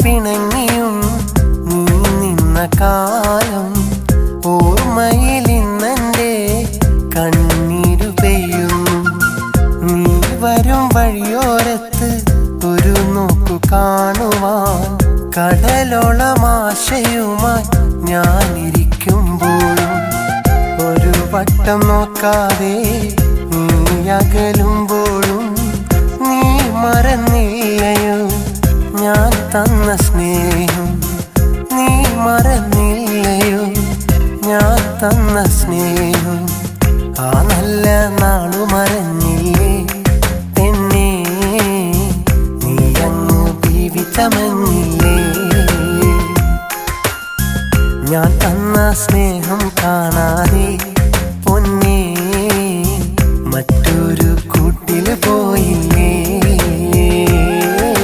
പിണങ്ങിയും നീ നിന്ന കാലം ഓർമ്മയിൽ ഇന്നെൻ്റെ കണ്ണീരു പെയ്യുന്നു. നീ വരും വഴിയോരത്ത് ഒരു നോക്കു കാണുവാൻ കടലോളം ആശയുമായി ഞാനിരിക്കുമ്പോഴും ഒരു വട്ടം നോക്കാതെ നീ അകലുമ്പോഴും നീ മറന്നില്ലയോ ഞാൻ തന്ന സ്നേഹം? നീ മറന്നില്ലയോ ഞാൻ തന്ന സ്നേഹം? ആ നല്ല നാളു മറന്നില്ലേ പെണ്ണേ, നീ അങ്ങ് ജീവിതമഞ്ഞില്ലേ? ഞാൻ തന്ന സ്നേഹം കാണാതെ പൊന്നേ മറ്റൊരു കൂട്ടിൽ പോയില്ല.